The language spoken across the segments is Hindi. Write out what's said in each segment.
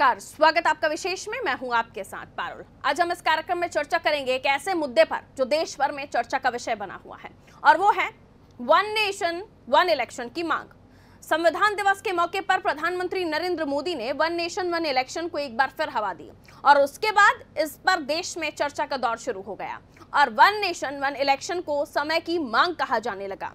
नमस्कार, स्वागत आपका विशेष में। मैं हूं आपके साथ पारुल। आज हम इस कार्यक्रम में चर्चा करेंगे एक ऐसे मुद्दे पर जो देश भर में चर्चा का विषय बना हुआ है, और वो है वन नेशन वन इलेक्शन की मांग। संविधान दिवस के मौके पर प्रधानमंत्री नरेंद्र मोदी ने वन नेशन वन इलेक्शन को एक बार फिर हवा दी, और उसके बाद इस पर देश में चर्चा का दौर शुरू हो गया और वन नेशन वन इलेक्शन को समय की मांग कहा जाने लगा।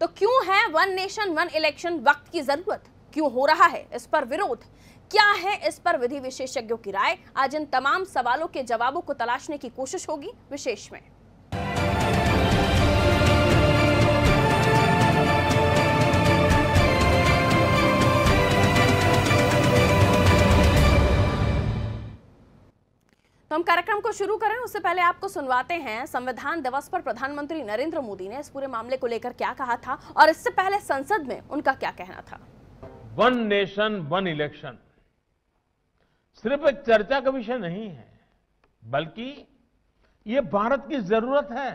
तो क्यों है वन नेशन वन इलेक्शन वक्त की जरूरत? क्यों हो रहा है इस पर विरोध? क्या है इस पर विधि विशेषज्ञों की राय? आज इन तमाम सवालों के जवाबों को तलाशने की कोशिश होगी विशेष में। तो हम कार्यक्रम को शुरू करें उससे पहले आपको सुनवाते हैं संविधान दिवस पर प्रधानमंत्री नरेंद्र मोदी ने इस पूरे मामले को लेकर क्या कहा था, और इससे पहले संसद में उनका क्या कहना था। वन नेशन वन इलेक्शन सिर्फ एक चर्चा का विषय नहीं है, बल्कि ये भारत की जरूरत है।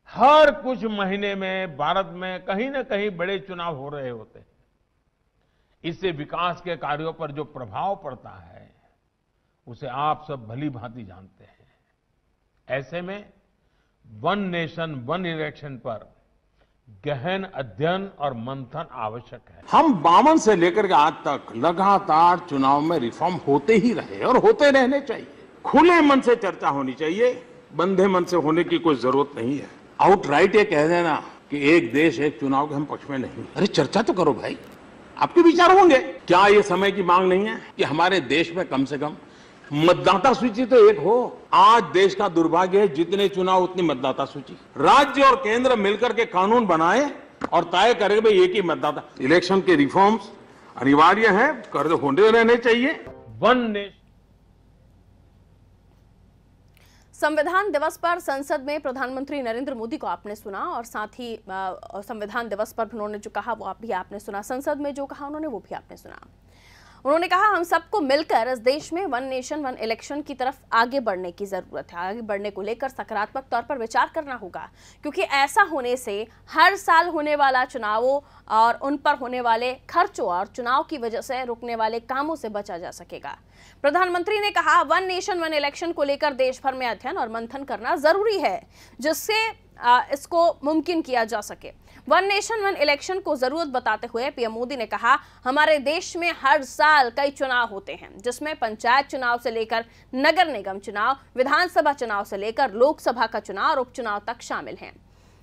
हर कुछ महीने में भारत में कहीं ना कहीं बड़े चुनाव हो रहे होते हैं। इससे विकास के कार्यों पर जो प्रभाव पड़ता है उसे आप सब भली भांति जानते हैं। ऐसे में वन नेशन वन इलेक्शन पर गहन अध्ययन और मंथन आवश्यक है। हम 52 से लेकर के आज तक लगातार चुनाव में रिफॉर्म होते ही रहे और होते रहने चाहिए। खुले मन से चर्चा होनी चाहिए, बंधे मन से होने की कोई जरूरत नहीं है। आउटराइट ये कह देना कि एक देश एक चुनाव के हम पक्ष में नहीं। अरे चर्चा तो करो भाई, आपके विचार होंगे। क्या ये समय की मांग नहीं है कि हमारे देश में कम से कम मतदाता सूची तो एक हो? आज देश का दुर्भाग्य है, जितने चुनाव उतनी मतदाता सूची। राज्य और केंद्र मिलकर के कानून बनाए और तय करे भाई एक ही मतदाता। इलेक्शन के रिफॉर्म्स अनिवार्य है, कर होने रहने चाहिए। One nation. संविधान दिवस पर संसद में प्रधानमंत्री नरेंद्र मोदी को आपने सुना, और साथ ही संविधान दिवस पर उन्होंने जो कहा वो भी आपने सुना। संसद में जो कहा उन्होंने वो भी आपने सुना। उन्होंने कहा हम सबको मिलकर इस देश में वन नेशन वन इलेक्शन की तरफ आगे बढ़ने की जरूरत है। आगे बढ़ने को लेकर सकारात्मक तौर पर विचार करना होगा, क्योंकि ऐसा होने से हर साल होने वाला चुनावों और उन पर होने वाले खर्चों और चुनाव की वजह से रुकने वाले कामों से बचा जा सकेगा। प्रधानमंत्री ने कहा वन नेशन वन इलेक्शन को लेकर देश भर में अध्ययन और मंथन करना जरूरी है, जिससे इसको मुमकिन किया जा सके। वन नेशन वन इलेक्शन को जरूरत बताते हुए पीएम मोदी ने कहा हमारे देश में हर साल कई चुनाव होते हैं, जिसमें पंचायत चुनाव से लेकर नगर निगम चुनाव, विधानसभा चुनाव से लेकर लोकसभा का चुनाव और उपचुनाव तक शामिल हैं।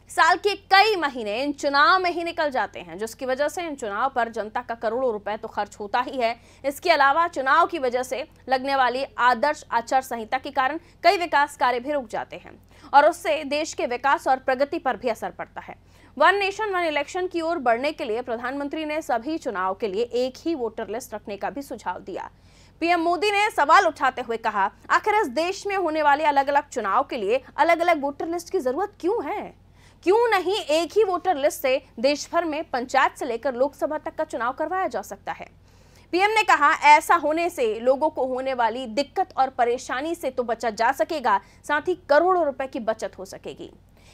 साल के कई महीने इन चुनाव में ही निकल जाते हैं, जिसकी वजह से इन चुनाव पर जनता का करोड़ों रुपए तो खर्च होता ही है। इसके अलावा चुनाव की वजह से लगने वाली आदर्श आचार संहिता के कारण कई विकास कार्य भी रुक जाते हैं, और उससे देश के विकास और प्रगति पर भी असर पड़ता है। वन नेशन वन इलेक्शन की ओर बढ़ने के लिए प्रधानमंत्री ने सभी चुनाव के लिए एक ही वोटर लिस्ट रखने का भी सुझाव दिया। पीएम मोदी ने सवाल उठाते हुए कहा आखिर इस देश में होने वाले अलग अलग चुनाव के लिए अलग अलग वोटर लिस्ट की जरूरत क्यों है? क्यों नहीं एक ही वोटर लिस्ट से देश भर में पंचायत से लेकर लोकसभा तक का चुनाव करवाया जा सकता है? पीएम ने कहा ऐसा होने से लोगों को होने वाली दिक्कत और परेशानी से तो बचा जा सकेगा, साथ ही करोड़ों रुपए की बचत हो सकेगी।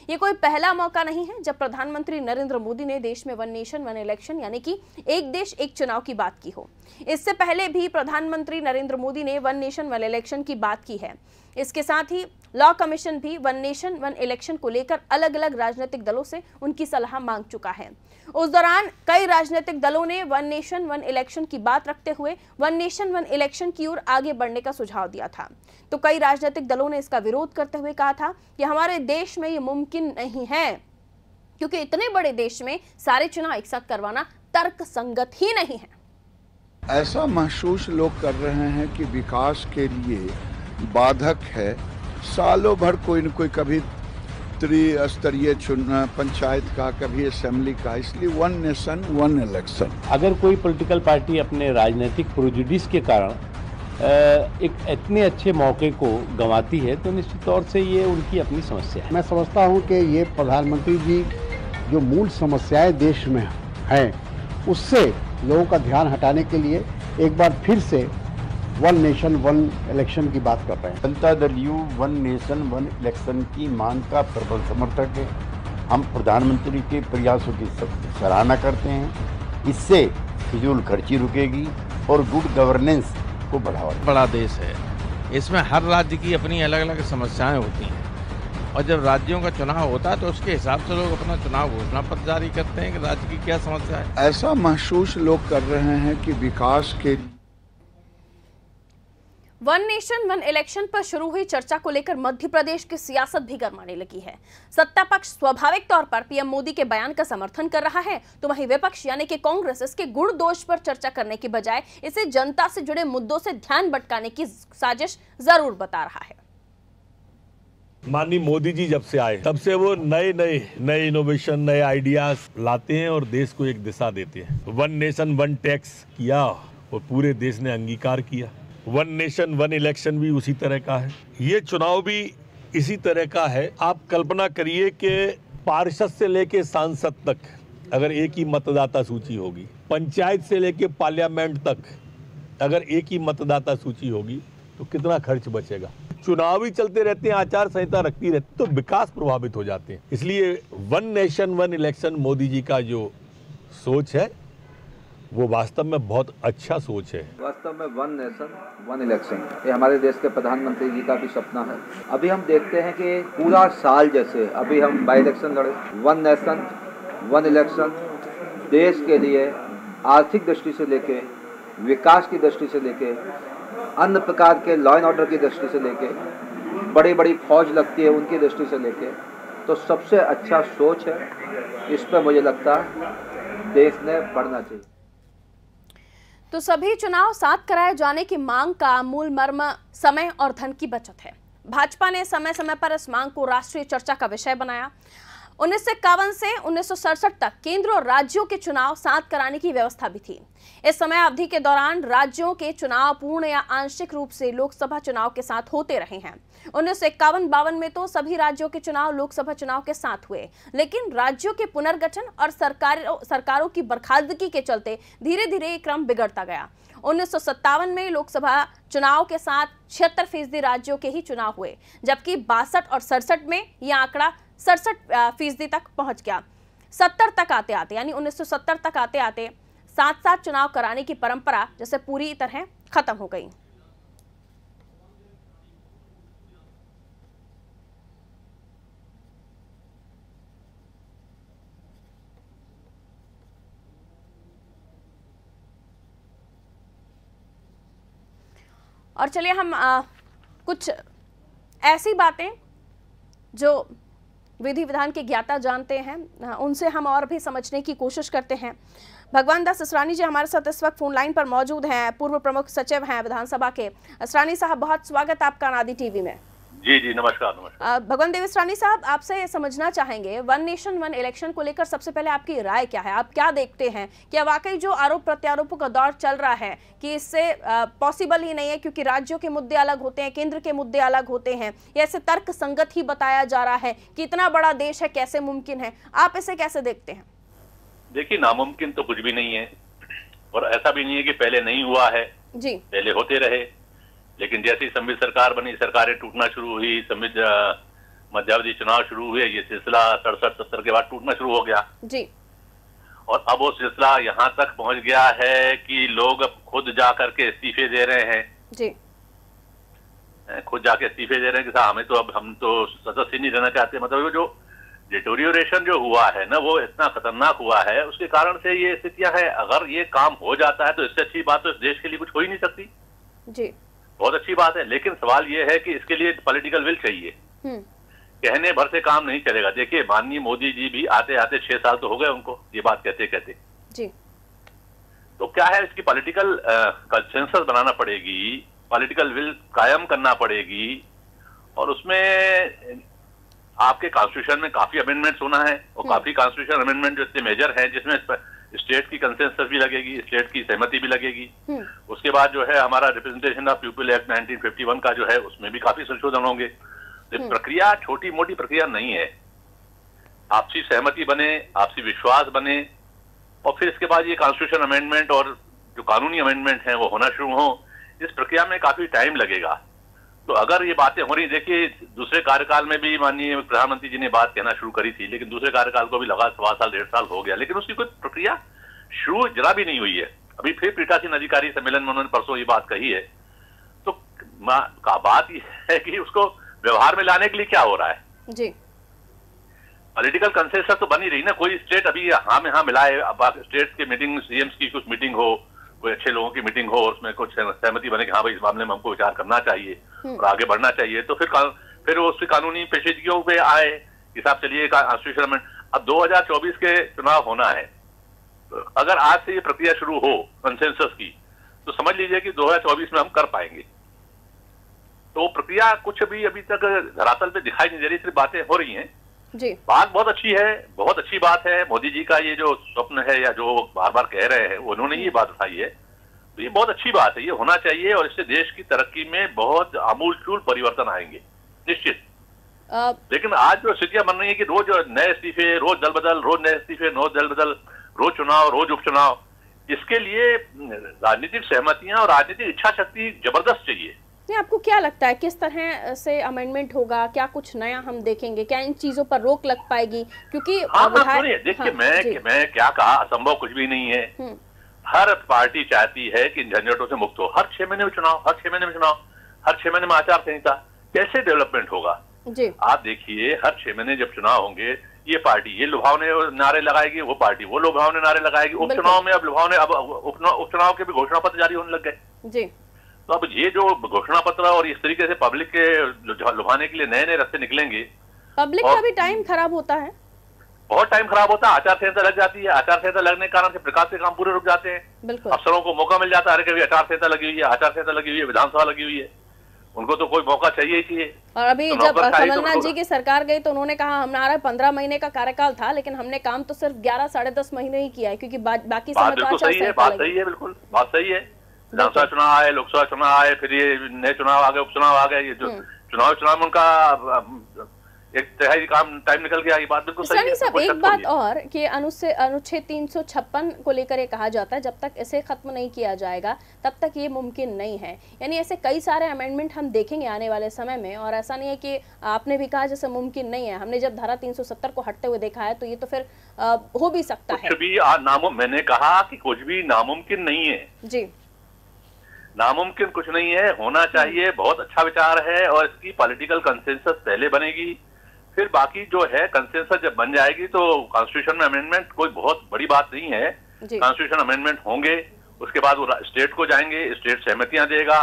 ये कोई पहला मौका नहीं है जब प्रधानमंत्री नरेंद्र मोदी ने देश में वन नेशन वन इलेक्शन यानी कि एक देश एक चुनाव की बात की हो। इससे पहले भी प्रधानमंत्री नरेंद्र मोदी ने वन नेशन वन इलेक्शन की बात की है। इसके साथ ही लॉ कमीशन भी वन नेशन वन इलेक्शन को लेकर अलग अलग राजनीतिक दलों से उनकी सलाह मांग चुका है। उस दौरान कई राजनीतिक दलों ने वन नेशन वन इलेक्शन की बात रखते हुए वन नेशन वन इलेक्शन की ओर आगे बढ़ने का सुझाव दिया था। तो कई राजनीतिक दलों ने इसका विरोध करते हुए कहा था कि हमारे देश में ये मुमकिन नहीं है, क्योंकि इतने बड़े देश में सारे चुनाव एक साथ करवाना तर्क संगत ही नहीं है। ऐसा महसूस लोग कर रहे हैं कि विकास के लिए बाधक है। सालों भर कोई न कोई, कभी त्रिस्तरीय पंचायत का, कभी असेंबली का, इसलिए वन नेशन वन इलेक्शन। अगर कोई पॉलिटिकल पार्टी अपने राजनीतिक प्रोजुडिस के कारण एक इतने अच्छे मौके को गंवाती है तो निश्चित तौर से ये उनकी अपनी समस्या है। मैं समझता हूँ कि ये प्रधानमंत्री जी जो मूल समस्याएं देश में हैं उससे लोगों का ध्यान हटाने के लिए एक बार फिर से वन नेशन वन इलेक्शन की बात कर रहे हैं। Janata Dal you one nation one election की मांग का प्रबल समर्थक है। हम प्रधानमंत्री के प्रयासों की सराहना करते हैं। इससे फिजूल खर्ची रुकेगी, और गुड गवर्नेंस को बढ़ावा दें। बड़ा देश है, इसमें हर राज्य की अपनी अलग अलग समस्याएं होती हैं और जब राज्यों का चुनाव होता है तो उसके हिसाब से लोग अपना चुनाव घोषणा पत्र जारी करते हैं कि राज्य की क्या समस्या है। ऐसा महसूस लोग कर रहे हैं कि विकास के वन नेशन वन इलेक्शन पर शुरू हुई चर्चा को लेकर मध्य प्रदेश की सियासत भी गरमाने लगी है। सत्ता पक्ष स्वाभाविक तौर पर पीएम मोदी के बयान का समर्थन कर रहा है, तो वहीं विपक्ष यानी कि कांग्रेस इसके गुण दोष पर चर्चा करने की बजाय इसे जनता से जुड़े मुद्दों से ध्यान भटकाने की साजिश जरूर बता रहा है। माननीय मोदी जी जब से आए तब से वो नए इनोवेशन, नए आइडियाज लाते हैं और देश को एक दिशा देते हैं। वन नेशन वन टैक्स किया और पूरे देश ने अंगीकार किया। वन नेशन वन इलेक्शन भी उसी तरह का है, ये चुनाव भी इसी तरह का है। आप कल्पना करिए कि पार्षद से लेके सांसद तक अगर एक ही मतदाता सूची होगी, पंचायत से लेके पार्लियामेंट तक अगर एक ही मतदाता सूची होगी तो कितना खर्च बचेगा। चुनाव ही चलते रहते हैं, आचार संहिता रखती रहती तो विकास प्रभावित हो जाते हैं। इसलिए one nation one election Modi ji का जो सोच है वो वास्तव में बहुत अच्छा सोच है। वास्तव में वन नेशन वन इलेक्शन ये हमारे देश के प्रधानमंत्री जी का भी सपना है। अभी हम देखते हैं कि पूरा साल जैसे अभी हम बाई इलेक्शन लड़े, वन नेशन वन इलेक्शन देश के लिए आर्थिक दृष्टि से लेके, विकास की दृष्टि से लेके, अन्य प्रकार के लॉ एंड ऑर्डर की दृष्टि से लेके, बड़ी बड़ी फौज लगती है उनकी दृष्टि से लेके, तो सबसे अच्छा सोच है। इस पर मुझे लगता है देश ने बढ़ना चाहिए। तो सभी चुनाव साथ कराए जाने की मांग का मूल मर्म समय और धन की बचत है। भाजपा ने समय समय पर इस मांग को राष्ट्रीय चर्चा का विषय बनाया। 1951 से 1967 तक केंद्र और राज्यों के चुनाव साथ कराने की व्यवस्था भी थी। इस समय अवधि के दौरान राज्यों के चुनाव पूर्ण या आंशिक रूप से लोकसभा चुनाव के साथ होते रहे हैं। 1951-52 में तो सभी राज्यों के चुनाव लोकसभा चुनाव के साथ हुए, लेकिन राज्यों के पुनर्गठन और सरकारों की बर्खास्तगी के चलते धीरे धीरे ये क्रम बिगड़ता गया। 1957 में लोकसभा चुनाव के साथ 76% राज्यों के ही चुनाव हुए, जबकि 62 और 67 में यह आंकड़ा 67% तक पहुंच गया। 70 तक आते आते यानी 1970 तक आते आते साथ साथ चुनाव कराने की परंपरा जैसे पूरी तरह खत्म हो गई। और चलिए हम कुछ ऐसी बातें जो विधि विधान के ज्ञाता जानते हैं उनसे हम और भी समझने की कोशिश करते हैं। भगवान दास असरानी जी हमारे साथ इस वक्त फोन लाइन पर मौजूद हैं, पूर्व प्रमुख सचिव हैं विधानसभा के। असरानी साहब, बहुत स्वागत आपका नादी टीवी में। जी नमस्कार। भगवान देव असरानी साहब, आपसे समझना चाहेंगे वन नेशन वन इलेक्शन को लेकर सबसे पहले आपकी राय क्या है? आप क्या देखते हैं, क्या वाकई जो आरोप प्रत्यारोपों का दौर चल रहा है कि इससे पॉसिबल ही नहीं है, क्योंकि राज्यों के मुद्दे अलग होते हैं, केंद्र के मुद्दे अलग होते हैं, या ऐसे तर्क संगत ही बताया जा रहा है कि इतना बड़ा देश है, कैसे मुमकिन है? आप इसे कैसे देखते हैं? देखिए, नामुमकिन तो कुछ भी नहीं है और ऐसा भी नहीं है कि पहले नहीं हुआ है जी, पहले होते रहे। लेकिन जैसे ही संविध सरकार बनी, सरकारें टूटना शुरू हुई, संविध मध्यावधि चुनाव शुरू हुए, ये सिलसिला 67-70 के बाद टूटना शुरू हो गया जी। और अब वो सिलसिला यहाँ तक पहुंच गया है कि लोग अब खुद जा करके इस्तीफे दे रहे हैं जी, खुद जाके इस्तीफे दे रहे हैं कि साहब हमें तो अब हम तो सदस्य नहीं रहना चाहते। मतलब वो जो डिटोरियोरेशन जो हुआ है ना, वो इतना खतरनाक हुआ है, उसके कारण से ये स्थितियां हैं। अगर ये काम हो जाता है तो इससे अच्छी बात तो इस देश के लिए कुछ हो ही नहीं सकती जी। बहुत अच्छी बात है, लेकिन सवाल ये है कि इसके लिए पॉलिटिकल विल चाहिए। कहने भर से काम नहीं चलेगा। देखिए, माननीय मोदी जी भी आते आते 6 साल तो हो गए उनको ये बात कहते कहते जी। तो क्या है, इसकी पॉलिटिकल कंसेंसस बनाना पड़ेगी, पॉलिटिकल विल कायम करना पड़ेगी। और उसमें आपके कॉन्स्टिट्यूशन में काफी अमेंडमेंट्स होना है और काफी कॉन्स्टिट्यूशन अमेंडमेंट जो इतने मेजर हैं, जिसमें स्टेट की कंसेंसस भी लगेगी, स्टेट की सहमति भी लगेगी। उसके बाद जो है हमारा रिप्रेजेंटेशन ऑफ पीपल एक्ट 1951 का जो है, उसमें भी काफी संशोधन होंगे। तो प्रक्रिया छोटी मोटी प्रक्रिया नहीं है। आपसी सहमति बने, आपसी विश्वास बने और फिर इसके बाद ये कॉन्स्टिट्यूशन अमेंडमेंट और जो कानूनी अमेंडमेंट हैं वो होना शुरू हो। इस प्रक्रिया में काफी टाइम लगेगा। तो अगर ये बातें हो रही, देखिए दूसरे कार्यकाल में भी माननीय प्रधानमंत्री जी ने बात कहना शुरू करी थी, लेकिन दूसरे कार्यकाल को भी लगा 1.25 साल 1.5 साल हो गया, लेकिन उसकी कोई प्रक्रिया शुरू जरा भी नहीं हुई है। अब अभी फिर पीठासीन अधिकारी सम्मेलन में उन्होंने परसों ये बात कही है। तो बात ये है कि उसको व्यवहार में लाने के लिए क्या हो रहा है जी। पॉलिटिकल कंसेंसस तो बन ही रही ना, कोई स्टेट अभी हाँ में हाँ मिलाए, स्टेट की मीटिंग, सीएम्स की कुछ मीटिंग हो, कोई अच्छे लोगों की मीटिंग हो, उसमें कुछ सहमति बने कि हाँ भाई इस मामले में हमको विचार करना चाहिए और आगे बढ़ना चाहिए, तो फिर वो उसकी कानूनी पेचीदगियों पे आए, हिसाब चलिए कॉन्स्टिट्यूशन अमेंडमेंट। अब 2024 के चुनाव होना है, तो अगर आज से ये प्रक्रिया शुरू हो कंसेंसस की, तो समझ लीजिए कि 2024 में हम कर पाएंगे। तो प्रक्रिया कुछ भी अभी तक धरातल पे दिखाई नहीं दे रही, सिर्फ बातें हो रही हैं जी। बात बहुत अच्छी है, बहुत अच्छी बात है। मोदी जी का ये जो स्वप्न है या जो बार बार कह रहे हैं, उन्होंने ये बात उठाई है, तो ये बहुत अच्छी बात है, ये होना चाहिए और इससे देश की तरक्की में बहुत आमूलचूल परिवर्तन आएंगे निश्चित। लेकिन आज जो स्थितियां बन रही है कि रोज नए इस्तीफे, रोज दल बदल, रोज नए इस्तीफे, रोज दल बदल, रोज चुनाव, रोज उपचुनाव, इसके लिए राजनीतिक सहमतियां और राजनीतिक इच्छा शक्ति जबरदस्त चाहिए। नहीं, आपको क्या लगता है किस तरह से अमेंडमेंट होगा, क्या कुछ नया हम देखेंगे, क्या इन चीजों पर रोक लग पाएगी? क्योंकि देखिए मैं क्या कहा, असंभव कुछ भी नहीं है। हर पार्टी चाहती है कि झंझटों से मुक्त हो। हर 6 महीने में चुनाव, हर 6 महीने में चुनाव, हर 6 महीने में आचार संहिता, कैसे डेवलपमेंट होगा जी। आप देखिए, हर 6 महीने जब चुनाव होंगे, ये पार्टी ये लुभावने नारे लगाएगी, वो पार्टी वो लुभावने नारे लगाएगी। उपचुनाव में अब लुभावने, अब उपचुनाव के भी घोषणा पत्र जारी होने लग गए जी। तो अब ये जो घोषणा पत्र और इस तरीके से पब्लिक के लुभाने के लिए नए नए रास्ते निकलेंगे, पब्लिक का भी टाइम खराब होता है, बहुत टाइम खराब होता है। आचार संहिता लग जाती है, आचार संहिता लगने के कारण से प्रकाश के काम पूरे रुक जाते हैं। बिल्कुल। अफसरों को मौका मिल जाता है, अरे कभी आचार संहिता लगी हुई है, आचार संहिता लगी हुई है, विधानसभा लगी हुई है, उनको तो कोई मौका चाहिए ही चाहिए। और अभी जब कमलनाथ जी की सरकार गई तो उन्होंने कहा हमारा 15 महीने का कार्यकाल था, लेकिन हमने काम तो सिर्फ 11 साढ़े 10 महीने ही किया है, क्योंकि बाकी समय तो बात सही है, बिल्कुल बात सही है। विधानसभा चुनाव आए, लोकसभा चुनाव आए, फिर ये नए चुनाव आ गए, उपचुनाव आ गए, ये जो चुनाव में उनका एक तिहाई काम टाइम निकल गया, ये बात बिल्कुल सही है। सब एक बात और कि अनुच्छेद 356 को लेकर ये कहा जाता है जब तक इसे खत्म नहीं किया जाएगा तब तक ये मुमकिन नहीं है। यानी ऐसे कई सारे अमेंडमेंट हम देखेंगे आने वाले समय में, और ऐसा नहीं है कि आपने भी कहा जैसे मुमकिन नहीं है। हमने जब धारा 370 को हटते हुए देखा है, तो ये तो फिर हो भी सकता है। कुछ भी मैंने कहा कि कुछ भी नामुमकिन नहीं है जी, नामुमकिन कुछ नहीं है, होना चाहिए। बहुत अच्छा विचार है और इसकी पॉलिटिकल कंसेंसस पहले बनेगी, फिर बाकी जो है कंसेंसस जब बन जाएगी तो कॉन्स्टिट्यूशन में अमेंडमेंट कोई बहुत बड़ी बात नहीं है। कॉन्स्टिट्यूशन अमेंडमेंट होंगे, उसके बाद वो स्टेट को जाएंगे, स्टेट सहमतियां देगा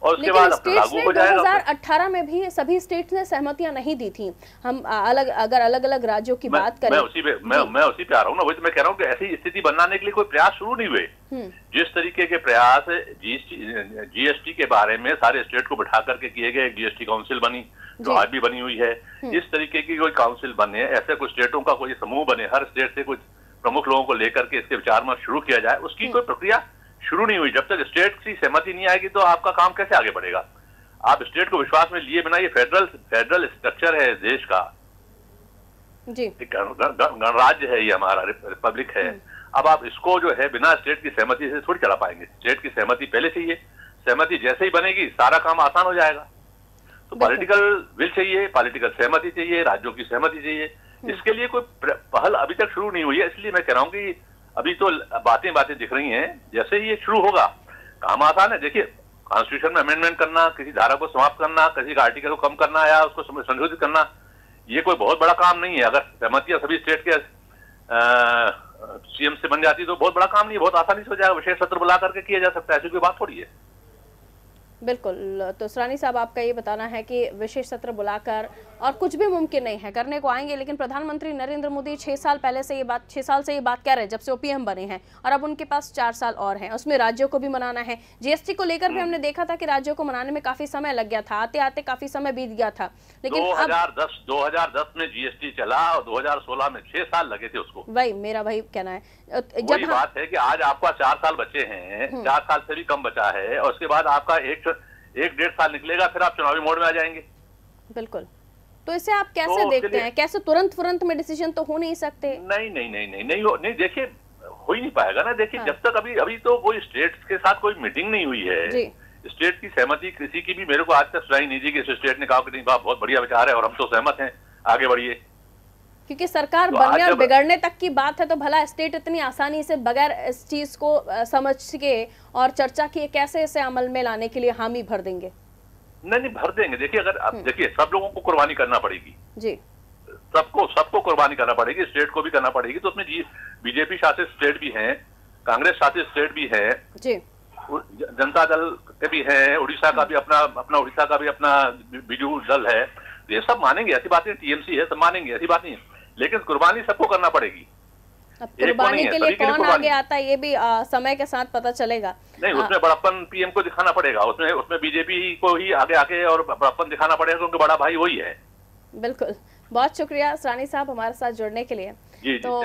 और उसके बाद लागू हो जाएगा। 2018 में भी सभी स्टेट्स ने सहमतियां नहीं दी थी। हम अगर अलग अलग राज्यों की बात करें, मैं उसी पे आ रहा हूँ ना, वही तो मैं कह रहा हूँ कि ऐसी स्थिति बनाने के लिए कोई प्रयास शुरू नहीं हुए। जिस तरीके के प्रयास जीएसटी के बारे में सारे स्टेट को बिठा करके किए गए, जीएसटी काउंसिल बनी जो आज भी बनी हुई है, इस तरीके की कोई काउंसिल बने, ऐसे कुछ स्टेटों का कोई समूह बने, हर स्टेट से कुछ प्रमुख लोगों को लेकर के इसके विचार में शुरू किया जाए, उसकी कोई प्रक्रिया शुरू नहीं हुई। जब तक स्टेट की सहमति नहीं आएगी तो आपका काम कैसे आगे बढ़ेगा? आप स्टेट को विश्वास में लिए बिना, ये फेडरल स्ट्रक्चर है देश का, जी, गणराज्य है ये हमारा, रिपब्लिक है। अब आप इसको जो है बिना स्टेट की सहमति से थोड़ी चला पाएंगे। स्टेट की सहमति पहले चाहिए, सहमति जैसे ही बनेगी सारा काम आसान हो जाएगा। तो पॉलिटिकल विल चाहिए, पॉलिटिकल सहमति चाहिए, राज्यों की सहमति चाहिए। इसके लिए कोई पहल अभी तक शुरू नहीं हुई है, इसलिए मैं कह रहा हूँ कि अभी तो बातें दिख रही हैं, जैसे ही ये शुरू होगा काम आसान है। देखिए, कॉन्स्टिट्यूशन में अमेंडमेंट करना, किसी धारा को समाप्त करना, किसी का आर्टिकल को कम करना या उसको संशोधित करना, ये कोई बहुत बड़ा काम नहीं है। अगर सहमतियां सभी स्टेट के सीएम से बन जाती तो बहुत बड़ा काम नहीं है, बहुत आसानी से हो जाएगा। विशेष सत्र बुला करके किया जा सकता है, ऐसी कोई बात थोड़ी है। बिल्कुल। तो सरानी साहब, आपका ये बताना है कि विशेष सत्र बुलाकर और कुछ भी मुमकिन नहीं है, करने को आएंगे, लेकिन प्रधानमंत्री नरेंद्र मोदी 6 साल से ये बात कह रहे हैं जब से ओपीएम बने हैं, और अब उनके पास 4 साल और हैं, उसमें राज्यों को भी मनाना है। जीएसटी को लेकर भी हमने देखा था कि राज्यों को मनाने में काफी समय लग गया था, आते आते काफी समय बीत गया था, लेकिन 2010 में जीएसटी चला और 2016 में 6 साल लगे थे उसको। वही मेरा वही कहना है। जब बात है कि आज आपका 4 साल बचे हैं, 4 साल से भी कम बचा है, और उसके बाद आपका 1-1.5 साल निकलेगा, फिर आप चुनावी मोड में आ जाएंगे। बिल्कुल। तो इसे आप कैसे देखते हैं? कैसे तुरंत में डिसीजन तो हो नहीं सकते? नहीं, देखिए हो ही नहीं पाएगा ना। देखिए, जब तक अभी तो कोई स्टेट्स के साथ कोई मीटिंग नहीं हुई है, स्टेट की सहमति किसी की भी मेरे को आज तक सुनाई नहीं दी कि स्टेट ने कहा कि नहीं बहुत बढ़िया विचार है और हम तो सहमत हैं, आगे बढ़िए। क्योंकि सरकार तो बनने आज और जब- बिगड़ने तक की बात है, तो भला स्टेट इतनी आसानी से बगैर इस चीज को समझ के और चर्चा किए कैसे इसे अमल में लाने के लिए हामी भर देंगे? नहीं भर देंगे। देखिए, अगर अब देखिए, सब लोगों को कुर्बानी करना पड़ेगी जी, सबको कुर्बानी करना पड़ेगी, स्टेट को भी करना पड़ेगी। तो उसमें बीजेपी शासित स्टेट भी हैं, कांग्रेस शासित स्टेट भी है, जी, जनता दल के भी है, उड़ीसा का भी अपना उड़ीसा का भी अपना बीजू दल है। तो ये सब मानेंगे, ऐसी बात नहीं। टीएमसी है, सब मानेंगे, ऐसी बात नहीं है। लेकिन कुर्बानी सबको करना पड़ेगी। अब कुर्बानी के लिए कौन आगे आता है ये भी समय के साथ पता चलेगा। नहीं, उसमें बड़प्पन पीएम को दिखाना पड़ेगा, उसमें बीजेपी को ही आगे आके और बड़प्पन दिखाना पड़ेगा, क्योंकि बड़ा भाई वही है। बिल्कुल, बहुत शुक्रिया सरानी साहब हमारे साथ जुड़ने के लिए। जी, तो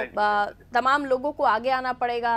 तमाम लोगों को आगे आना पड़ेगा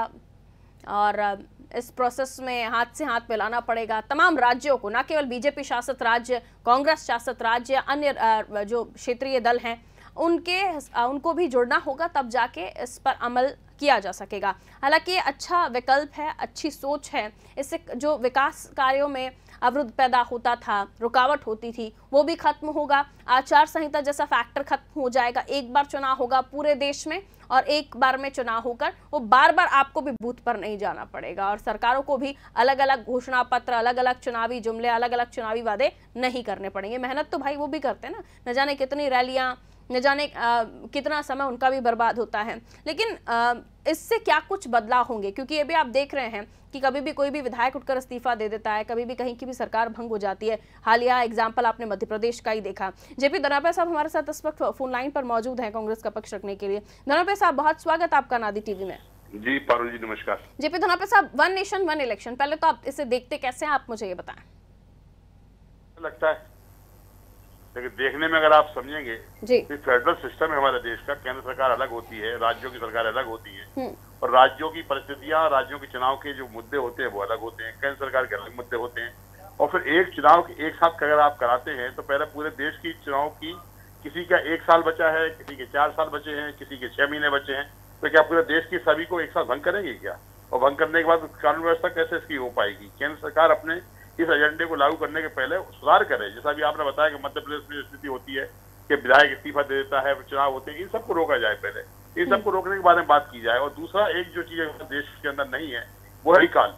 और इस प्रोसेस में हाथ से हाथ मिलाना पड़ेगा तमाम राज्यों को, ना केवल बीजेपी शासित राज्य, कांग्रेस शासित राज्य, अन्य जो क्षेत्रीय दल हैं उनको भी जुड़ना होगा, तब जाके इस पर अमल किया जा सकेगा। हालांकि ये अच्छा विकल्प है, अच्छी सोच है। इससे जो विकास कार्यों में अवरुद्ध पैदा होता था, रुकावट होती थी, वो भी खत्म होगा। आचार संहिता जैसा फैक्टर खत्म हो जाएगा। एक बार चुनाव होगा पूरे देश में और एक बार में चुनाव होकर वो बार बार आपको भी बूथ पर नहीं जाना पड़ेगा और सरकारों को भी अलग अलग घोषणा पत्र, अलग अलग चुनावी जुमले, अलग अलग चुनावी वादे नहीं करने पड़ेंगे। मेहनत तो भाई वो भी करते हैं ना, न जाने कितनी रैलियां, न जाने कितना समय उनका भी बर्बाद होता है। लेकिन इससे क्या कुछ बदलाव होंगे? क्योंकि ये भी आप देख रहे हैं कि कभी भी कोई भी विधायक उठकर इस्तीफा दे देता है, कभी भी कहीं की भी सरकार भंग हो जाती है। हालिया एग्जाम्पल आपने मध्य प्रदेश का ही देखा। जेपी धनापे साहब हमारे साथ इस वक्त फोन लाइन पर मौजूद हैं कांग्रेस का पक्ष रखने के लिए। धनापे साहब, बहुत स्वागत आपका नादी टीवी में। जी पारुल जी, नमस्कार। जेपी धनापे साहब, वन नेशन वन इलेक्शन, पहले तो आप इसे देखते कैसे हैं, आप मुझे ये बताएं। लगता है, लेकिन देखने में अगर आप समझेंगे जी, तो फेडरल सिस्टम है हमारे देश का। केंद्र सरकार अलग होती है, राज्यों की सरकार अलग होती है, और राज्यों की परिस्थितियां, राज्यों के चुनाव के जो मुद्दे होते हैं वो अलग होते हैं, केंद्र सरकार के अलग मुद्दे होते हैं। और फिर एक चुनाव एक साथ अगर आप कराते हैं तो पहले पूरे देश की चुनाव की, किसी का 1 साल बचा है, किसी के 4 साल बचे हैं, किसी के 6 महीने बचे हैं, तो क्या पूरे देश की सभी को एक साथ भंग करेंगे क्या? और भंग करने के बाद कानून व्यवस्था कैसे इसकी हो पाएगी? केंद्र सरकार अपने इस एजेंडे को लागू करने के पहले सुधार करे। जैसा भी आपने बताया कि मध्य प्रदेश में स्थिति होती है कि विधायक इस्तीफा दे देता है, चुनाव होते हैं, इन सबको रोका जाए। पहले इन सबको रोकने के बारे में बात की जाए। और दूसरा, एक जो चीज देश के अंदर नहीं है वो है रिकॉल।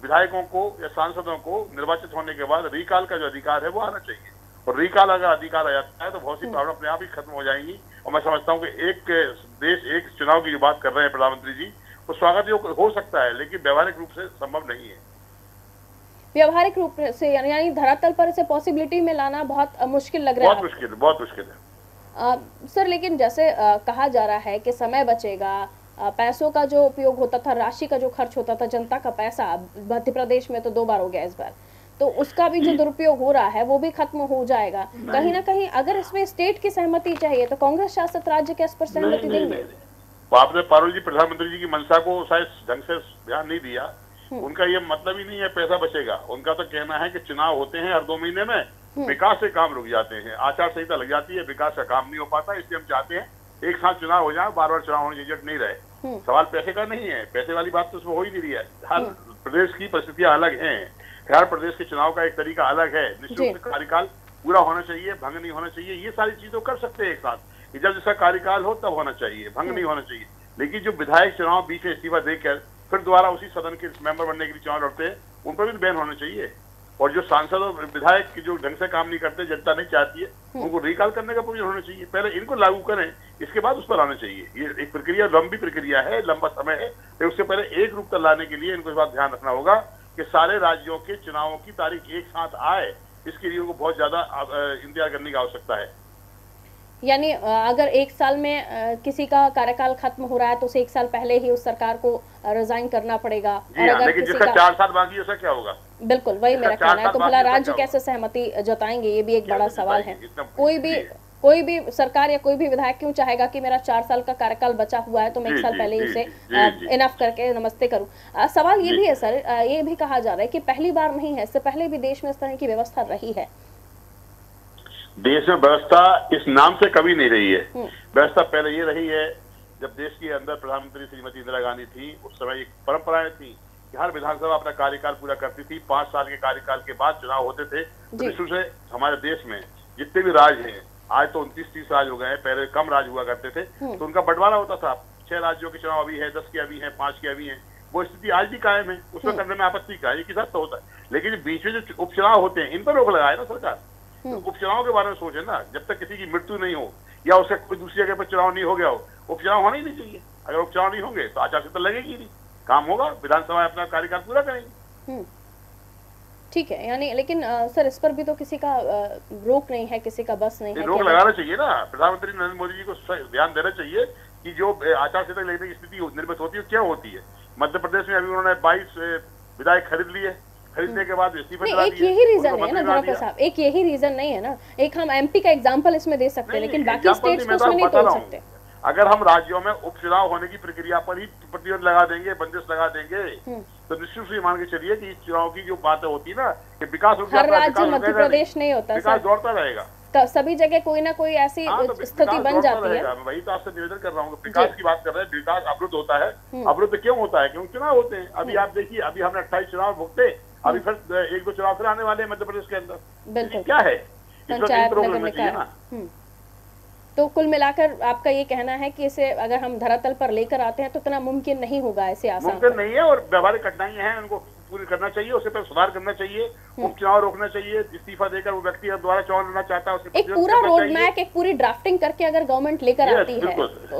विधायकों को या सांसदों को निर्वाचित होने के बाद रिकॉल का जो अधिकार है वो आना चाहिए। और रिकॉल अगर अधिकार आ जाता है तो बहुत सी प्रॉब्लम अपने आप ही खत्म हो जाएंगी। और मैं समझता हूँ कि एक देश एक चुनाव की जो बात कर रहे हैं प्रधानमंत्री जी, वो स्वागत योग्य हो सकता है, लेकिन व्यवहारिक रूप से संभव नहीं है। व्यवहारिक रूप से यानी धरातल पर इसे पॉसिबिलिटी में लाना बहुत मुश्किल लग रहा है। बहुत मुश्किल है सर। लेकिन जैसे कहा जा रहा है कि समय बचेगा, पैसों का जो उपयोग होता था, राशि का जो खर्च होता था, जनता का पैसा, मध्य प्रदेश में तो 2 बार हो गया इस बार, तो उसका भी जो दुरुपयोग हो रहा है वो भी खत्म हो जाएगा। कहीं ना कहीं अगर इसमें स्टेट की सहमति चाहिए तो कांग्रेस शासित राज्य के इस पर सहमति देंगे? आपने पारुल जी प्रधानमंत्री जी की मंशा को शायद ढंग से ध्यान नहीं दिया। उनका ये मतलब ही नहीं है पैसा बचेगा। उनका तो कहना है कि चुनाव होते हैं हर 2 महीने में, विकास से काम रुक जाते हैं, आचार संहिता लग जाती है, विकास का काम नहीं हो पाता। इसलिए हम चाहते हैं एक साथ चुनाव हो जाए, बार बार चुनाव होने की जरूरत नहीं रहे। सवाल पैसे का नहीं है, पैसे वाली बात तो उसमें हो ही नहीं रही है। हर प्रदेश की परिस्थितियां अलग हैं, हर प्रदेश के चुनाव का एक तरीका अलग है। निश्चित रूप से कार्यकाल पूरा होना चाहिए, भंग नहीं होना चाहिए। ये सारी चीजों कर सकते हैं एक साथ, जब जिसका कार्यकाल हो तब होना चाहिए, भंग नहीं होना चाहिए। लेकिन जो विधायक चुनाव बीच में इस्तीफा देकर फिर दोबारा उसी सदन के मेंबर बनने के लिए चुनाव लड़ते हैं, उन पर भी बैन होना चाहिए। और जो सांसद और विधायक की जो ढंग से काम नहीं करते, जनता नहीं चाहती है, उनको रिकॉल करने का प्रोविजन होना चाहिए। पहले इनको लागू करें, इसके बाद उस पर आना चाहिए। ये एक प्रक्रिया, लंबी प्रक्रिया है, लंबा समय है, तो उससे पहले एक रूप तक लाने के लिए इनको इस बात ध्यान रखना होगा कि सारे राज्यों के चुनावों की तारीख एक साथ आए। इसके लिए उनको बहुत ज्यादा इंतजार करने की आवश्यकता है। यानी अगर 1 साल में किसी का कार्यकाल खत्म हो रहा है तो उसे 1 साल पहले ही उस सरकार को रिजाइन करना पड़ेगा। और अगर लेकिन जिसका 4 साल बाकी है उसका क्या होगा? बिल्कुल वही मेरा कहना है। तो भला राज्य कैसे सहमति जताएंगे, ये भी एक बड़ा सवाल है। कोई भी सरकार या कोई भी विधायक क्यों चाहेगा कि मेरा 4 साल का कार्यकाल बचा हुआ है तो मैं 1 साल पहले ही उसे इनफ करके नमस्ते करूं। सवाल ये भी है सर, ये भी कहा जा रहा है कि पहली बार नहीं है, इससे पहले भी देश में इस तरह की व्यवस्था रही है। देश में व्यवस्था इस नाम से कभी नहीं रही है। व्यवस्था पहले ये रही है, जब देश के अंदर प्रधानमंत्री श्रीमती इंदिरा गांधी थी, उस समय एक परंपराएं थी कि हर विधानसभा अपना कार्यकाल पूरा करती थी। 5 साल के कार्यकाल के बाद चुनाव होते थे। तो निश्चित से हमारे देश में जितने भी राज्य हैं आज तो 29-30 राज्य हो गए हैं, पहले कम राज्य हुआ करते थे, तो उनका बंटवारा होता था। 6 राज्यों के चुनाव अभी है, 10 के अभी हैं, 5 के अभी हैं। वो स्थिति आज भी कायम है, उसमें करने में आपत्ति का एक ही साथ तो होता है। लेकिन बीच में जो उपचुनाव होते हैं, इन पर रोक लगाए ना सरकार। तो उपचुनाव के बारे में सोचे ना, जब तक किसी की मृत्यु नहीं हो या उसका कोई दूसरी जगह पर चुनाव नहीं हो गया हो, उपचुनाव होना ही नहीं चाहिए। अगर उपचुनाव नहीं होंगे तो आचार संहिता लगेगी नहीं, काम होगा, विधानसभा अपना कार्यकाल पूरा करेंगे। ठीक है, यानी लेकिन सर इस पर भी तो किसी का रोक नहीं है, किसी का बस नहीं है। रोक लगाना चाहिए ना, प्रधानमंत्री नरेंद्र मोदी जी को ध्यान देना चाहिए कि जो आचार संहिता लगने की स्थिति निर्मित होती है क्या होती है। मध्य प्रदेश में अभी उन्होंने 22 विधायक खरीद लिए, खरीदने के बाद इस्तीफा दिला दिया। एक यही रीजन है ना धनोपे साहब, एक यही रीजन नहीं है ना। एक हम एमपी का एग्जांपल इसमें दे सकते हैं, लेकिन बाकी स्टेट्स को उसमें नहीं तोड़ सकते। अगर हम राज्यों में उपचुनाव होने की प्रक्रिया पर ही प्रतिबंध लगा देंगे, बंदिश लगा देंगे, तो निश्चित ही मान के चलिए कि इस चुनाव की जो बातें होती है ना कि विकास हर राज्य मध्य प्रदेश नहीं होता, विकास दौड़ता रहेगा, सभी जगह कोई ना कोई ऐसी स्थिति बन जाती है। मैं वही तो आपसे निवेदन कर रहा हूँ, विकास की बात कर रहे हैं, विकास अवरुद्ध होता है। अवरुद्ध क्यों होता है? क्योंकि चुनाव होते हैं। अभी आप देखिए, अभी हमने 28 चुनाव भुगते, अभी फिर 1-2 चुनाव फिर आने वाले हैं मध्य प्रदेश के अंदर। क्या है पंचायत नगर निकाय। तो कुल मिलाकर आपका ये कहना है कि इसे अगर हम धरातल पर लेकर आते हैं तो इतना मुमकिन नहीं होगा, ऐसे आसान मुमकिन नहीं है। और व्यवहारिक कठिनाइयां हैं, उनको पूरी करना चाहिए, उसे पर सुधार करना चाहिए, उपचुनाव रोकना चाहिए, इस्तीफा देकर वो व्यक्ति द्वारा चुनाव लड़ना चाहता है उसे एक पूरा रोड मैप, एक पूरी ड्राफ्टिंग करके अगर गवर्नमेंट लेकर आती है तो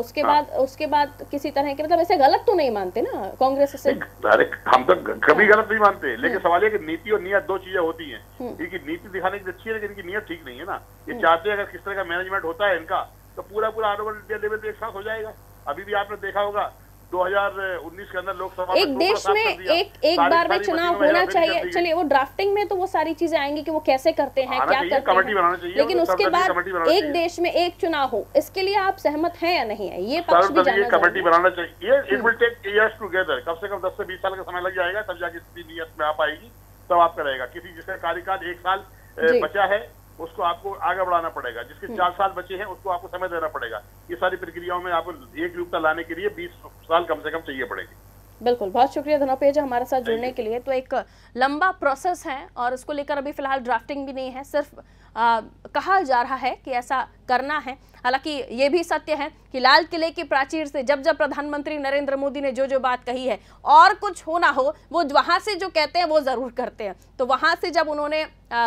उसके बाद किसी तरह के मतलब ऐसे गलत तो नहीं मानते ना कांग्रेस से? अरे हम तो कभी गलत नहीं मानते, लेकिन सवाल है कि नीति और नियत 2 चीजें होती हैं। इनकी नीति दिखाने की अच्छी है, लेकिन इनकी नियत ठीक नहीं है ना। ये चाहते हैं अगर किस तरह का मैनेजमेंट होता है इनका तो पूरा ऑल ओवर इंडिया लेवल पे एक साथ हो जाएगा। अभी भी आपने देखा होगा 2019 के अंदर लोकसभा एक देश में एक बार में चुनाव होना चाहिए। चलिए वो ड्राफ्टिंग में तो वो सारी चीजें आएंगी कि वो कैसे करते हैं, क्या करते हैं, लेकिन उसके बाद एक देश में एक चुनाव हो, इसके लिए आप सहमत हैं या नहीं है? ये पक्ष भी जानना कमेटी बनाना चाहिए। It will take years together, कम से कम 10 से 20 साल का समय लग जाएगा, तब जाके स्थिति नियत में आ पाएगी, तब आप करेगा। किसी जिसका कार्यकाल 1 साल बचा है उसको आपको आगे बढ़ाना पड़ेगा, जिसके 4 साल बचे हैं उसको आपको समय देना पड़ेगा। ये सारी प्रक्रियाओं में आपको एक रूपता लाने के लिए 20 साल कम से कम चाहिए पड़ेगी। बिल्कुल, बहुत शुक्रिया धनोपे जी हमारे साथ जुड़ने के लिए। तो एक लंबा प्रोसेस है और इसको लेकर अभी फिलहाल ड्राफ्टिंग भी नहीं है, सिर्फ कहा जा रहा है कि ऐसा करना है। हालांकि ये भी सत्य है कि लाल किले की प्राचीर से जब प्रधानमंत्री नरेंद्र मोदी ने जो बात कही है और कुछ हो ना हो, वो वहां से जो कहते हैं वो जरूर करते हैं। तो वहां से जब उन्होंने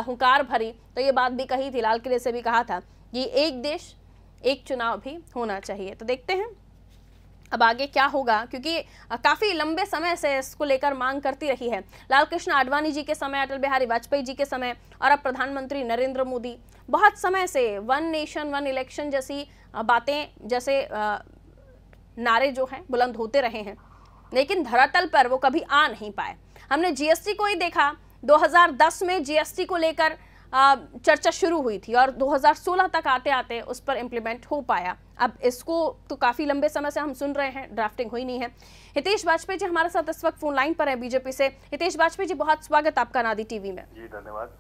हुंकार भरी तो ये बात भी कही थी, लाल किले से भी कहा था कि एक देश एक चुनाव भी होना चाहिए। तो देखते हैं अब आगे क्या होगा, क्योंकि काफी लंबे समय से इसको लेकर मांग करती रही है। लाल कृष्ण आडवाणी जी के समय, अटल बिहारी वाजपेयी जी के समय और अब प्रधानमंत्री नरेंद्र मोदी बहुत समय से 1 नेशन 1 इलेक्शन जैसी बातें, जैसे नारे जो हैं बुलंद होते रहे हैं, लेकिन धरातल पर वो कभी आ नहीं पाए। हमने जीएसटी को ही देखा, 2010 में जीएसटी को लेकर चर्चा शुरू हुई थी और 2016 तक आते आते उस पर इम्प्लीमेंट हो पाया। अब इसको तो काफी लंबे समय से हम सुन रहे हैं, ड्राफ्टिंग हुई नहीं है। हितेश वाजपेयी जी हमारे साथ इस वक्त फोन लाइन पर है बीजेपी से। हितेश वाजपेयी जी, बहुत स्वागत आपका नादी टीवी में। जी धन्यवाद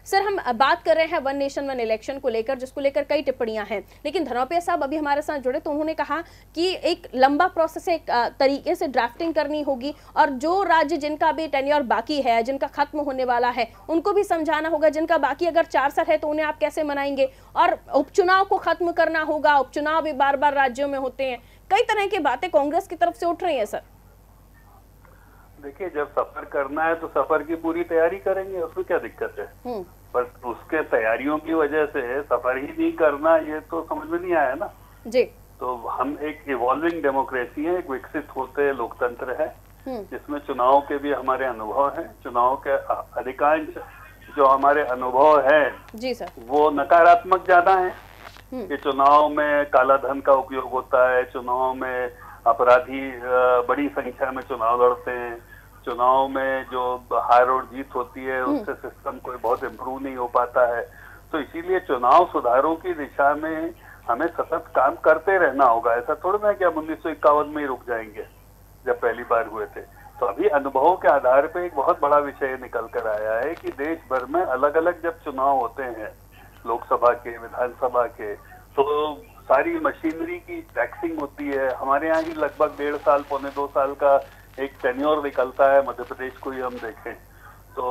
सर। हम बात कर रहे हैं 1 नेशन 1 इलेक्शन को लेकर, जिसको लेकर कई टिप्पणियां हैं, लेकिन धनोपे साहब अभी हमारे साथ जुड़े तो उन्होंने कहा कि एक लंबा प्रोसेस है, एक तरीके से ड्राफ्टिंग करनी होगी और जो राज्य जिनका भी टेन्योर बाकी है, जिनका खत्म होने वाला है, उनको भी समझाना होगा। जिनका बाकी अगर 4 साल है तो उन्हें आप कैसे मनाएंगे, और उपचुनाव को खत्म करना होगा। उपचुनाव भी बार बार राज्यों में होते हैं। कई तरह की बातें कांग्रेस की तरफ से उठ रही है सर। देखिए, जब सफर करना है तो सफर की पूरी तैयारी करेंगे, उसमें क्या दिक्कत है। पर उसके तैयारियों की वजह से सफर ही नहीं करना, ये तो समझ में नहीं आया ना जी। तो हम एक इवॉल्विंग डेमोक्रेसी है, एक विकसित होते लोकतंत्र है, जिसमें चुनाव के भी हमारे अनुभव हैं। चुनाव के अधिकांश जो हमारे अनुभव है जी सर, वो नकारात्मक ज्यादा है कि चुनाव में काला धन का उपयोग होता है, चुनाव में अपराधी बड़ी संख्या में चुनाव लड़ते हैं, चुनाव में जो हार और जीत होती है उससे सिस्टम कोई बहुत इम्प्रूव नहीं हो पाता है। तो इसीलिए चुनाव सुधारों की दिशा में हमें सतत काम करते रहना होगा। ऐसा थोड़ा ना कि हम 1951 में ही रुक जाएंगे जब पहली बार हुए थे। तो अभी अनुभवों के आधार पे एक बहुत बड़ा विषय निकल कर आया है कि देश भर में अलग अलग जब चुनाव होते हैं, लोकसभा के, विधानसभा के, तो सारी मशीनरी की टैक्सिंग होती है। हमारे यहाँ ही लगभग 1.5 साल, 1.25 साल का एक टेन्योर निकलता है। मध्य प्रदेश को ही हम देखें तो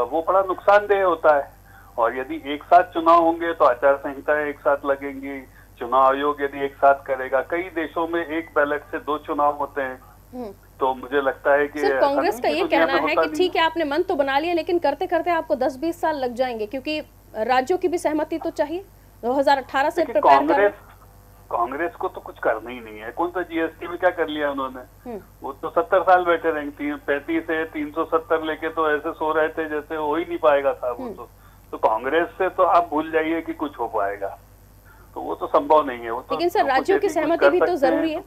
वो बड़ा नुकसानदेह होता है। और यदि एक साथ चुनाव होंगे तो आचार संहिताएं एक साथ लगेंगी, चुनाव आयोग यदि एक साथ करेगा। कई देशों में एक बैलेट से 2 चुनाव होते हैं। तो मुझे लगता है कि सर कांग्रेस का ये कहना है कि ठीक है आपने मन तो बना लिया लेकिन करते करते आपको 10-20 साल लग जाएंगे, क्योंकि राज्यों की भी सहमति तो चाहिए। 2018 से प्रिपेयर कर कांग्रेस को तो कुछ करना ही नहीं है। कौन सा जीएसटी में क्या कर लिया उन्होंने? वो तो 70 साल बैठे रहेंगे, 35 से 370 लेके तो ऐसे सो रहे थे जैसे हो ही नहीं पाएगा था वो तो कांग्रेस से तो आप भूल जाइए कि कुछ हो पाएगा, तो वो तो संभव नहीं है। वो तो लेकिन सर राज्यों की सहमति भी तो जरूरी है।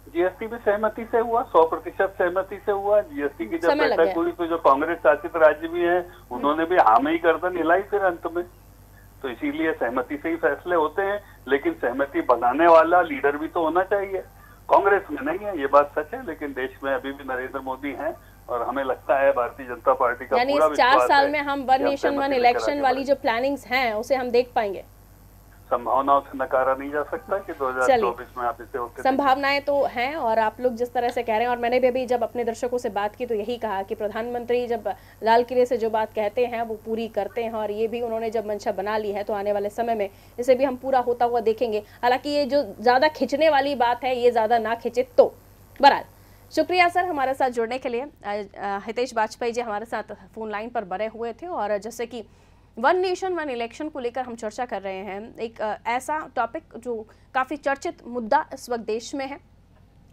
जीएसटी भी सहमति से हुआ, 100% सहमति से हुआ। जीएसटी की जब बैठक हुई तो जो कांग्रेस शासित राज्य भी है उन्होंने भी हाँ में ही गर्दन हिलाई फिर अंत में। तो इसीलिए सहमति से ही फैसले होते हैं, लेकिन सहमति बनाने वाला लीडर भी तो होना चाहिए। कांग्रेस में नहीं है, ये बात सच है, लेकिन देश में अभी भी नरेंद्र मोदी हैं और हमें लगता है भारतीय जनता पार्टी का पूरा विश्वास है। 4 साल में हम वन नेशन वन इलेक्शन वाली जो प्लानिंग्स हैं उसे हम देख पाएंगे। संभावनाओं से नकारा नहीं जा सकता कि 2024 में आप इसे होते संभावनाएं तो हैं, और आप लोग जिस तरह से कह रहे हैं, और मैंने भी अभी जब अपने दर्शकों से बात की तो यही कहा कि प्रधानमंत्री जब लाल किले से जो बात कहते हैं वो पूरी करते हैं, और ये भी उन्होंने जब मंशा बना ली है तो आने वाले समय में इसे भी हम पूरा होता हुआ देखेंगे। हालांकि ये जो ज्यादा खिंचने वाली बात है ये ज्यादा ना खिंचे तो। बहरहाल शुक्रिया सर हमारे साथ जुड़ने के लिए। हितेश वाजपेयी जी हमारे साथ फोन लाइन पर बने हुए थे, और जैसे कि वन नेशन वन इलेक्शन को लेकर हम चर्चा कर रहे हैं, एक ऐसा टॉपिक जो काफ़ी चर्चित मुद्दा इस वक्त देश में है।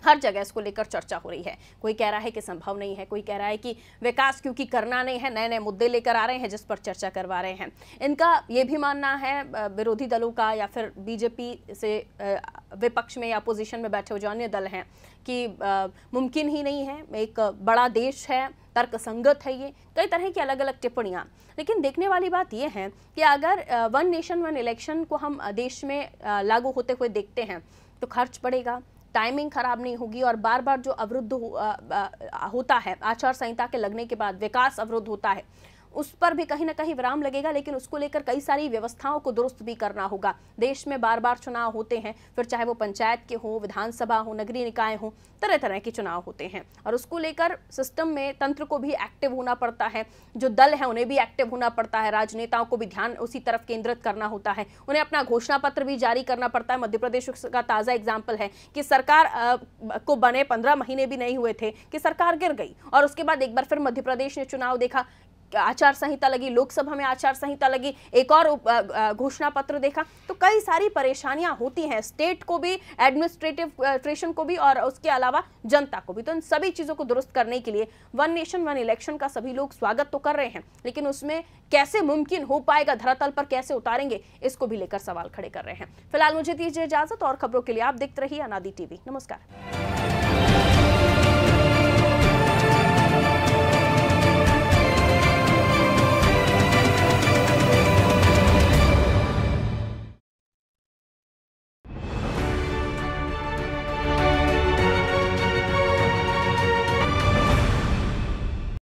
हर जगह इसको लेकर चर्चा हो रही है। कोई कह रहा है कि संभव नहीं है, कोई कह रहा है कि विकास क्योंकि करना नहीं है, नए नए मुद्दे लेकर आ रहे हैं जिस पर चर्चा करवा रहे हैं। इनका ये भी मानना है विरोधी दलों का या फिर बीजेपी से विपक्ष में या अपोजिशन में बैठे हुए जो अन्य दल हैं कि मुमकिन ही नहीं है, एक बड़ा देश है, तर्कसंगत है, ये कई तरह की अलग अलग टिप्पणियां। लेकिन देखने वाली बात यह है कि अगर वन नेशन वन इलेक्शन को हम देश में लागू होते हुए देखते हैं तो खर्च बढ़ेगा, टाइमिंग खराब नहीं होगी, और बार बार जो अवरुद्ध होता है आचार संहिता के लगने के बाद विकास अवरुद्ध होता है उस पर भी कहीं ना कहीं विराम लगेगा। लेकिन उसको लेकर कई सारी व्यवस्थाओं को दुरुस्त भी करना होगा। देश में बार बार चुनाव होते हैं, फिर चाहे वो पंचायत के हो, विधानसभा हो, नगरीय निकाय हो, तरह तरह के चुनाव होते हैं, और उसको लेकर सिस्टम में तंत्र को भी एक्टिव होना पड़ता है, जो दल है उन्हें भी एक्टिव होना पड़ता है, राजनेताओं को भी ध्यान उसी तरफ केंद्रित करना होता है, उन्हें अपना घोषणा पत्र भी जारी करना पड़ता है। मध्य प्रदेश का ताज़ा एग्जाम्पल है कि सरकार को बने 15 महीने भी नहीं हुए थे कि सरकार गिर गई, और उसके बाद एक बार फिर मध्य प्रदेश ने चुनाव देखा, आचार संहिता लगी, लोकसभा में आचार संहिता लगी, एक और घोषणा पत्र देखा। तो कई सारी परेशानियां होती हैं स्टेट को भी, एडमिनिस्ट्रेशन को भी, और उसके अलावा जनता को भी। तो इन सभी चीजों को दुरुस्त करने के लिए वन नेशन वन इलेक्शन का सभी लोग स्वागत तो कर रहे हैं, लेकिन उसमें कैसे मुमकिन हो पाएगा, धरातल पर कैसे उतारेंगे, इसको भी लेकर सवाल खड़े कर रहे हैं। फिलहाल मुझे दीजिए इजाजत, और खबरों के लिए आप देखते रहिए अनादि टीवी। नमस्कार।